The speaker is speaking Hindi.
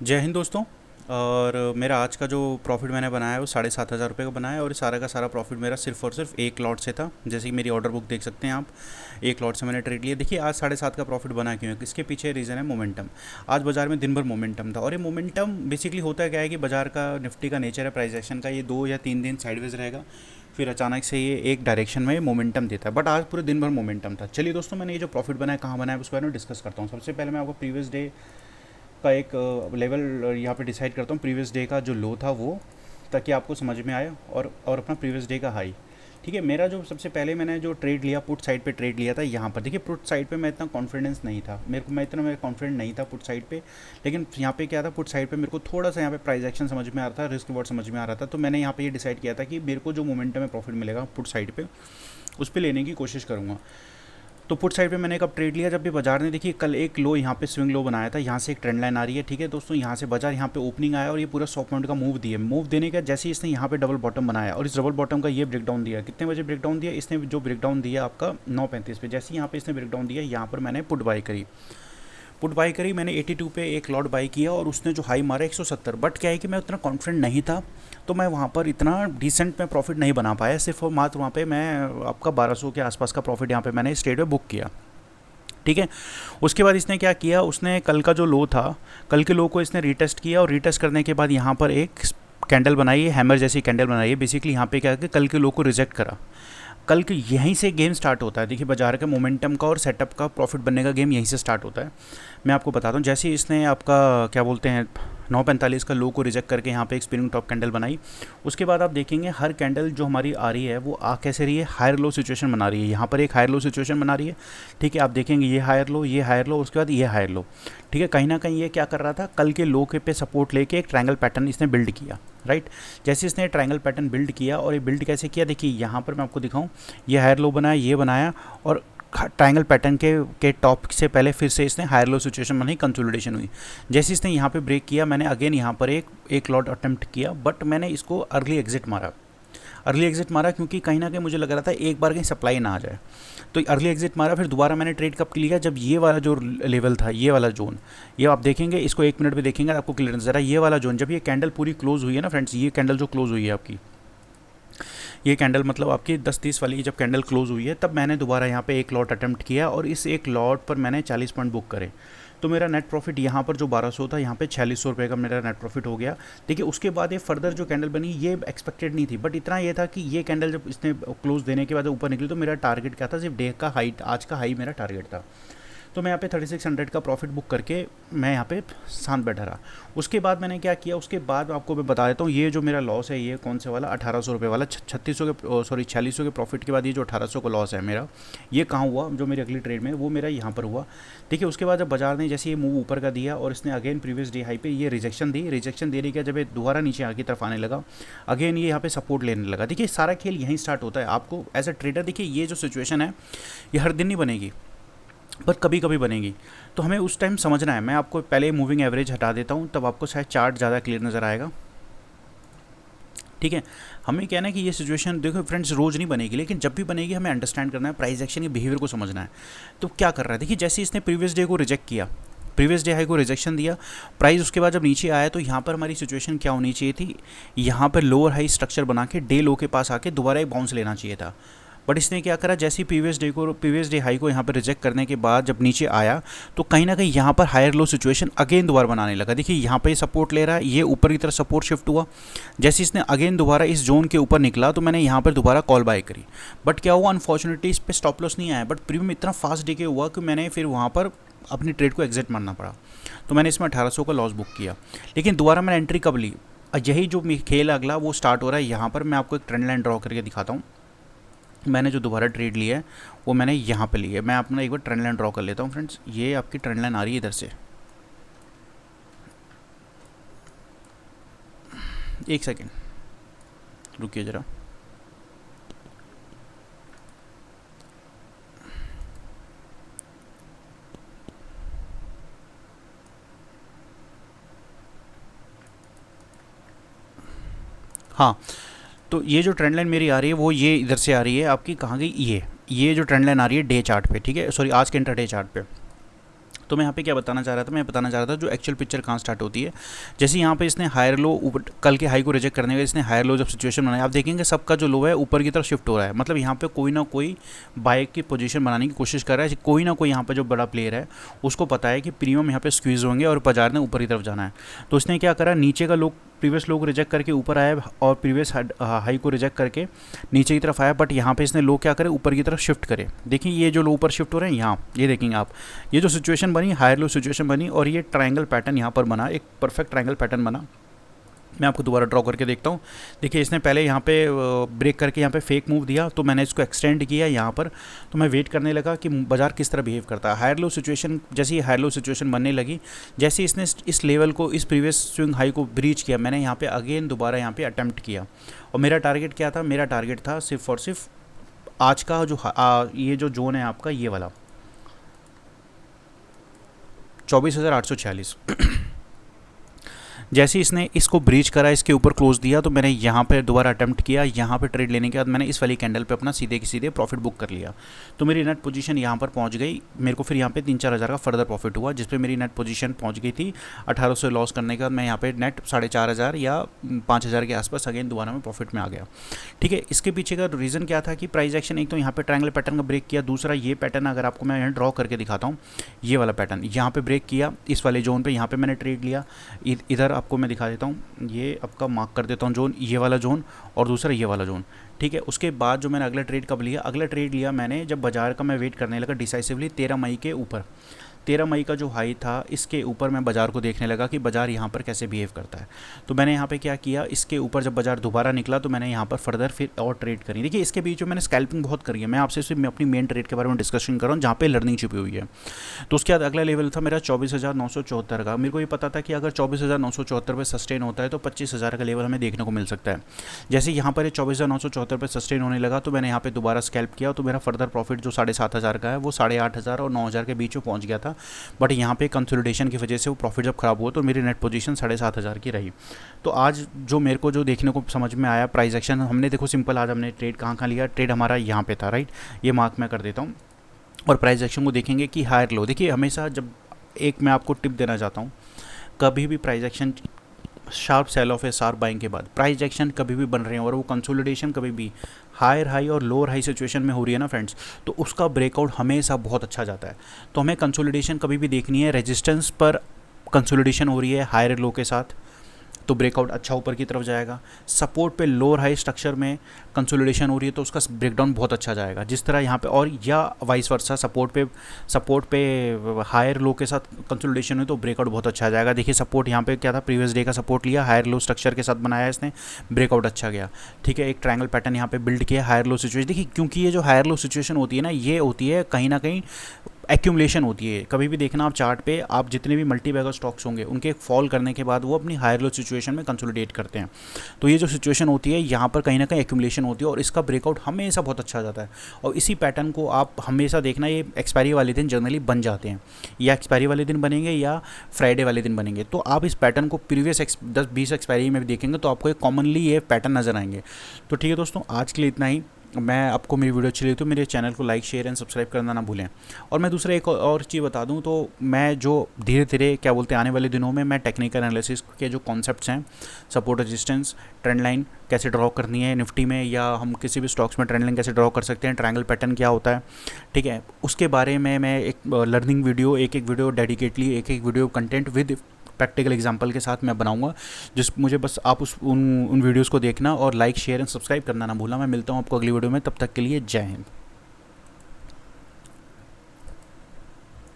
जय हिंद दोस्तों। और मेरा आज का जो प्रॉफिट मैंने बनाया है वो 7,500 रुपये का बनाया है, और ये सारा का सारा प्रॉफिट मेरा सिर्फ और सिर्फ एक लॉट से था। जैसे कि मेरी ऑर्डर बुक देख सकते हैं आप, एक लॉट से मैंने ट्रेड लिया। देखिए आज 7,500 का प्रॉफिट बना क्यों है, इसके पीछे रीज़न है मोमेंटम। आज बाजार में दिन भर मोमेंटम था, और ये मोमेंटम बेसिकली होता क्या है कि बाजार का निफ्टी का नेचर है, प्राइस एक्शन का, ये 2 या 3 दिन साइडवेज रहेगा, फिर अचानक से ये एक डायरेक्शन में मोमेंटम देता है। बट आज पूरे दिन भर मोमेंटम था। चलिए दोस्तों, मैंने ये जो प्रॉफिट बनाया कहाँ बनाया उसके बारे में डिस्कस करता हूँ। सबसे पहले मैं आपको प्रीवियस डे का एक लेवल यहाँ पे डिसाइड करता हूँ, प्रीवियस डे का जो लो था वो, ताकि आपको समझ में आए, और अपना प्रीवियस डे का हाई। ठीक है, मेरा जो सबसे पहले मैंने जो ट्रेड लिया, पुट साइड पे ट्रेड लिया था यहाँ पर। देखिए पुट साइड पे मैं इतना कॉन्फिडेंस नहीं था, मैं कॉन्फिडेंट नहीं था पुट साइड पे। लेकिन यहाँ पे क्या था, पुट साइड पे मेरे को थोड़ा सा यहाँ पे प्राइस एक्शन समझ में आ रहा था, रिस्क रिवॉर्ड समझ में आ रहा था। तो मैंने यहाँ पे ये डिसाइड किया था कि मेरे को जो मोमेंटम में प्रॉफिट मिलेगा पुट साइड पे, उस पर लेने की कोशिश करूँगा। तो पुट साइड पे मैंने कब ट्रेड लिया, जब भी बाजार ने, देखिए कल एक लो यहाँ पे स्विंग लो बनाया था, यहाँ से एक ट्रेंड लाइन आ रही है। ठीक है दोस्तों, यहाँ से बाजार यहाँ पे ओपनिंग आया और ये पूरा 100 पॉइंट का मूव दिया। मूव देने का जैसे ही इसने यहाँ पे डबल बॉटम बनाया, और इस डबल बॉटम का ये ब्रेकडाउन दिया। कितने बजे ब्रेकडाउन दिया इसने, जो ब्रेकडाउन दिया आपका 9:35 पे। जैसे ही यहाँ पे इसने ब्रेकडाउन दिया, यहाँ पर मैंने पुट बाई करी मैंने 82 पे एक लॉट बाई किया, और उसने जो हाई मारा 170। बट क्या है कि मैं उतना कॉन्फिडेंट नहीं था, तो मैं वहाँ पर इतना डिसेंट में प्रॉफिट नहीं बना पाया। सिर्फ और मात्र वहाँ पे मैं आपका 1200 के आसपास का प्रॉफिट यहाँ पे मैंने इस ट्रेड में बुक किया। ठीक है, उसके बाद इसने क्या किया, उसने कल का जो लो था, कल के लो को इसने रीटेस्ट किया, और रीटेस्ट करने के बाद यहाँ पर एक कैंडल बनाई है, हैमर जैसी कैंडल बनाई है। बेसिकली यहाँ पे क्या है कि कल के लो को रिजेक्ट करा। कल के यहीं से गेम स्टार्ट होता है। देखिए बाजार के मोमेंटम का और सेटअप का, प्रॉफिट बनने का गेम यहीं से स्टार्ट होता है। मैं आपको बताता हूँ, जैसे ही इसने आपका क्या बोलते हैं 9:45 का लो को रिजेक्ट करके यहाँ पे एक स्पिनिंग टॉप कैंडल बनाई। उसके बाद आप देखेंगे हर कैंडल जो हमारी आ रही है वो आ कैसे रही है, हायर लो सिचुएशन बना रही है। यहाँ पर एक हायर लो सिचुएशन बना रही है। ठीक है, आप देखेंगे ये हायर लो, ये हायर लो, उसके बाद ये हायर लो। ठीक है, कहीं ना कहीं ये क्या कर रहा था, कल के लो के पे सपोर्ट लेके एक ट्रायंगल पैटर्न इसने बिल्ड किया। राइट, जैसे इसने ट्रायंगल पैटर्न बिल्ड किया, और ये बिल्ड कैसे किया, देखिए यहाँ पर मैं आपको दिखाऊं, ये हायर लो बनाया, ये बनाया, और ट्रायंगल पैटर्न के टॉप से पहले फिर से इसने हायर लो सिचुएशन बनाई, कंसोलिडेशन हुई। जैसे इसने यहाँ पे ब्रेक किया, मैंने अगेन यहाँ पर एक लॉट अटेम्प्ट किया, बट मैंने इसको अर्ली एग्जिट मारा क्योंकि कहीं ना कहीं मुझे लग रहा था एक बार कहीं सप्लाई ना आ जाए। तो अर्ली एग्जिट मारा, फिर दोबारा मैंने ट्रेड कब लिया, जब ये वाला जो लेवल था, ये वाला जोन, ये आप देखेंगे, इसको 1 मिनट में देखेंगे आपको क्लियर नजर आ, ये वाला जोन, जब ये कैंडल पूरी क्लोज हुई है ना फ्रेंड्स, ये कैंडल जो क्लोज हुई है आपकी, ये कैंडल मतलब आपकी 10-30 वाली जब कैंडल क्लोज हुई है, तब मैंने दोबारा यहाँ पे एक लॉट अटेम्प्ट किया, और इस एक लॉट पर मैंने 40 पॉइंट बुक करे। तो मेरा नेट प्रॉफिट यहाँ पर जो 1200 था, यहाँ पे 4600 रुपये का मेरा नेट प्रॉफिट हो गया। देखिए उसके बाद ये फर्दर जो कैंडल बनी, ये एक्सपेक्टेड नहीं थी, बट इतना ये था कि ये कैंडल जब इसने क्लोज देने के बाद ऊपर निकली, तो मेरा टारगेट क्या था, सिर्फ डे का हाई, आज का हाई मेरा टारगेट था। तो मैं यहाँ पे 3600 का प्रॉफिट बुक करके मैं यहाँ पे शांत बैठा रहा। उसके बाद मैंने क्या किया, उसके बाद आपको मैं बता देता हूँ, ये जो मेरा लॉस है, ये कौन से वाला 1800 रुपये वाला, 3600 के सॉरी 4600 के प्रॉफिट के बाद ये जो 1800 का लॉस है मेरा, ये कहाँ हुआ, जो मेरी अगली ट्रेड में वो मेरा यहाँ पर हुआ। देखिए उसके बाद जब बाजार ने जैसे ये मूव ऊपर का दिया, और इसने अगेन प्रीवियस डे हाई पे ये रिजेक्शन दी, रिजेक्शन देने के जब ये दोबारा नीचे आगे तरफ आने लगा, अगेन ये यहाँ पे सपोर्ट लेने लगा। देखिए सारा खेल यहीं स्टार्ट होता है। आपको एज अ ट्रेडर, देखिए ये जो सिचुएशन है, ये हर दिन नहीं बनेगी, पर कभी कभी बनेगी। तो हमें उस टाइम समझना है। मैं आपको पहले मूविंग एवरेज हटा देता हूँ, तब आपको शायद चार्ट ज़्यादा क्लियर नज़र आएगा। ठीक है, हमें कहना है कि ये सिचुएशन देखो फ्रेंड्स रोज़ नहीं बनेगी, लेकिन जब भी बनेगी हमें अंडरस्टैंड करना है, प्राइस एक्शन के बिहेवियर को समझना है। तो क्या कर रहा है, देखिए जैसे इसने प्रीवियस डे को रिजेक्ट किया, प्रीवियस डे हाई को रिजेक्शन दिया, प्राइस उसके बाद जब नीचे आया, तो यहाँ पर हमारी सिचुएशन क्या होनी चाहिए थी, यहाँ पर लोअर हाई स्ट्रक्चर बना के डे लो के पास आके दोबारा एक बाउंस लेना चाहिए था। बट इसने क्या करा, जैसे ही प्रीवियस डे हाई को यहाँ पर रिजेक्ट करने के बाद जब नीचे आया, तो कहीं ना कहीं यहाँ पर हायर लो सिचुएशन अगेन दोबारा बनाने लगा। देखिए यहाँ पे सपोर्ट ले रहा है, ये ऊपर की तरफ सपोर्ट शिफ्ट हुआ। जैसे इसने अगेन दोबारा इस जोन के ऊपर निकला, तो मैंने यहाँ पर दोबारा कॉल बाय करी। बट क्या हुआ, अनफॉर्चुनेटली इस पर स्टॉप लॉस नहीं आया, बट प्रीमियम इतना फास्ट डे के हुआ कि मैंने फिर वहाँ पर अपनी ट्रेड को एग्जिट मारना पड़ा। तो मैंने इसमें 1800 का लॉस बुक किया। लेकिन दोबारा मैंने एंट्री कब ली, यही जो खेल अगला वो स्टार्ट हो रहा है यहाँ पर। मैं आपको एक ट्रेंड लाइन ड्रॉ करके दिखाता हूँ। मैंने जो दोबारा ट्रेड लिया है वो मैंने यहाँ पे लिया है। मैं अपना एक बार ट्रेंड लाइन ड्रॉ कर लेता हूँ फ्रेंड्स। ये आपकी ट्रेंड लाइन आ रही है इधर से, एक सेकेंड रुकिए ज़रा। हाँ, तो ये जो ट्रेंड लाइन मेरी आ रही है वो ये इधर से आ रही है आपकी, कहाँ गई, ये जो ट्रेंड लाइन आ रही है डे चार्ट पे, ठीक है, सॉरी आज के इंट्राडे चार्ट पे। तो मैं यहाँ पे क्या बताना चाह रहा था, मैं बताना चाह रहा था जो एक्चुअल पिक्चर कहाँ स्टार्ट होती है। जैसे यहाँ पे इसने हायर लो ऊपर, कल के हाई को रिजेक्ट करने का इसने हायर लो जब सिचुएशन बनाया, आप देखेंगे सबका जो लो है ऊपर की तरफ शिफ्ट हो रहा है। मतलब यहाँ पे कोई ना कोई बाइक की पोजीशन बनाने की कोशिश कर रहा है, कोई ना कोई यहाँ पे जो बड़ा प्लेयर है उसको पता है कि प्रीमियम यहाँ पे स्क्वीज होंगे और बाजार ने ऊपर की तरफ जाना है। तो उसने क्या करा, नीचे का लोग प्रीवियस लो को रिजेक्ट करके ऊपर आया और प्रीवियस हाई को रिजेक्ट करके नीचे की तरफ आया, बट यहाँ पे इसने लो क्या करे, ऊपर की तरफ शिफ्ट करे। देखिए ये जो लो ऊपर शिफ्ट हो रहे हैं यहाँ, ये देखेंगे आप, ये जो सिचुएशन बनी हायर लो सिचुएशन बनी और ये ट्रायंगल पैटर्न यहाँ पर बना, एक परफेक्ट ट्रायंगल पैटर्न बना। मैं आपको दोबारा ड्रॉ करके देखता हूँ। देखिए इसने पहले यहाँ पे ब्रेक करके यहाँ पे फेक मूव दिया, तो मैंने इसको एक्सटेंड किया यहाँ पर। तो मैं वेट करने लगा कि बाजार किस तरह बिहेव करता है। हायर लो सिचुएशन, जैसे ही हायर लो सिचुएशन बनने लगी, जैसे इसने इस लेवल को, इस प्रीवियस स्विंग हाई को ब्रीच किया, मैंने यहाँ पे अगेन दोबारा यहाँ पे अटैम्प्ट किया। और मेरा टारगेट क्या था, मेरा टारगेट था सिर्फ और सिर्फ आज का जो ये जो जोन है आपका, ये वाला 24,846। जैसे इसने इसको ब्रीच करा, इसके ऊपर क्लोज दिया, तो मैंने यहाँ पे दोबारा अटैम्प्ट किया। यहाँ पे ट्रेड लेने के बाद मैंने इस वाली कैंडल पे अपना सीधे के सीधे प्रॉफिट बुक कर लिया। तो मेरी नेट पोजीशन यहाँ पर पहुँच गई। मेरे को फिर यहाँ पे 3-4 हज़ार का फर्दर प्रॉफिट हुआ, जिस पे मेरी नेट पोजीशन पहुँच गई थी 1800 लॉस करने के बाद मैं यहाँ पे नेट 4,500 या 5,000 के आसपास अगेन दोबारा में प्रॉफिट में आ गया। ठीक है, इसके पीछे का रीज़न क्या था कि प्राइस एक्शन, एक तो यहाँ पे ट्रायंगल पैटर्न का ब्रेक किया, दूसरा ये पैटर्न अगर आपको मैं यहाँ ड्रॉ करके दिखाता हूँ, ये वाला पैटर्न यहाँ पे ब्रेक किया, इस वाले जोन पे यहाँ पे मैंने ट्रेड लिया। इधर आपको मैं दिखा देता हूँ, ये आपका मार्क कर देता हूँ जोन, ये वाला जोन और दूसरा ये वाला जोन। ठीक है, उसके बाद जो मैंने अगला ट्रेड कब लिया, अगला ट्रेड लिया मैंने जब बाजार का मैं वेट करने लगा डिसाइसिवली 13 मई के ऊपर। 13 मई का जो हाई था, इसके ऊपर मैं बाजार को देखने लगा कि बाजार यहाँ पर कैसे बिहेव करता है। तो मैंने यहाँ पे क्या किया, इसके ऊपर जब बाजार दोबारा निकला तो मैंने यहाँ पर फर्दर फिर और ट्रेड करी। देखिए इसके बीच में मैंने स्कैल्पिंग बहुत करी है, मैं आपसे सिर्फ मैं अपनी मेन ट्रेड के बारे में डिस्कशन कर रहा हूँ जहाँ पे लर्निंग छिपी हुई है। तो उसके बाद अगला लेवल था मेरा 24,974 का। मेरे को ये पता था कि अगर 24,974 पे सस्टेन होता है तो 25,000 का लेवल हमें देखने को मिल सकता है। जैसे यहाँ पर 24,974 पे सस्टेन होने लगा तो मैंने यहाँ पे दोबारा स्कैल्प किया, तो मेरा फर्दर प्रॉफिट जो 7,500 का है वो 8,500 और 9,000 के बीच में पहुँच गया था। बट यहाँ पे कंसोलिडेशन की वजह से वो प्रॉफिट जब खराब हुआ तो मेरी नेट पोजीशन 7,500 की रही। तो आज जो मेरे को जो देखने को समझ में आया प्राइस एक्शन, हमने देखो सिंपल, आज हमने ट्रेड कहाँ लिया, ट्रेड हमारा यहाँ पे था, राइट, ये मार्क मैं कर देता हूँ। और प्राइस एक्शन को देखेंगे कि हायर लो, देखिए हमेशा जब, एक मैं आपको टिप देना चाहता हूँ, कभी भी price action sharp sell off है शार्प बाइंग के बाद प्राइस एक्शन कभी भी बन रहे हैं और वो कंसोलिडेशन कभी भी हायर हाई और लोअर हाई सिचुएशन में हो रही है ना फ्रेंड्स, तो उसका ब्रेकआउट हमेशा बहुत अच्छा जाता है। तो हमें कंसोलिडेशन कभी भी देखनी है, रेजिस्टेंस पर कंसोलिडेशन हो रही है हायर लो के साथ तो ब्रेकआउट अच्छा ऊपर की तरफ जाएगा। सपोर्ट पे लोअर हाई स्ट्रक्चर में कंसोलिडेशन हो रही है तो उसका ब्रेकडाउन बहुत अच्छा जाएगा, जिस तरह यहाँ पे, और या वाइस वर्सा सपोर्ट पे हायर लो के साथ कंसोलिडेशन है तो ब्रेकआउट बहुत अच्छा जाएगा। देखिए सपोर्ट यहाँ पे क्या था, प्रीवियस डे का सपोर्ट लिया, हायर लो स्ट्रक्चर के साथ बनाया इसने, ब्रेकआउट अच्छा गया। ठीक है, एक ट्रायंगल पैटर्न यहाँ पे बिल्ड किया हायर लो सिचुएशन। देखिए क्योंकि ये जो हायर लो सिचुएशन होती है ना, ये होती है कहीं ना कहीं एक्यूमुलेशन होती है। कभी भी देखना आप चार्ट पे, आप जितने भी मल्टी बैगर स्टॉक्स होंगे उनके फॉल करने के बाद वो अपनी हायर लो सिचुएशन में कंसोलिडेट करते हैं। तो ये जो सिचुएशन होती है यहाँ पर कहीं ना कहीं एक्यूमुलेशन होती है और इसका ब्रेकआउट हमेशा बहुत अच्छा जाता है। और इसी पैटर्न को आप हमेशा देखना, ये एक्सपायरी वाले दिन जनरली बन जाते हैं, या एक्सपायरी वाले दिन बनेंगे या फ्राइडे वाले दिन बनेंगे। तो आप इस पैटर्न को प्रीवियस 10-20 एक्सपायरी में भी देखेंगे तो आपको एक कॉमनली ये पैटर्न नजर आएंगे। तो ठीक है दोस्तों, आज के लिए इतना ही। मैं आपको मेरी वीडियो अच्छी लगी तो मेरे चैनल को लाइक शेयर एंड सब्सक्राइब करना ना भूलें। और मैं दूसरा एक और चीज़ बता दूं, तो मैं जो धीरे धीरे क्या बोलते हैं आने वाले दिनों में मैं टेक्निकल एनालिसिस के जो कॉन्सेप्ट्स हैं, सपोर्ट रेजिस्टेंस, ट्रेंड लाइन कैसे ड्रॉ करनी है निफ्टी में, या हम किसी भी स्टॉक्स में ट्रेंड लाइन कैसे ड्रॉ कर सकते हैं, ट्रायंगल पैटर्न क्या होता है, ठीक है, उसके बारे में मैं एक लर्निंग वीडियो, एक वीडियो डेडिकेटली, एक video content with practical example के साथ मैं बनाऊंगा। जिस मुझे बस आप उन वीडियोस को देखना और लाइक शेयर एंड सब्सक्राइब करना ना भूलना। मैं मिलता हूं आपको अगली वीडियो में, तब तक के लिए जय हिंद।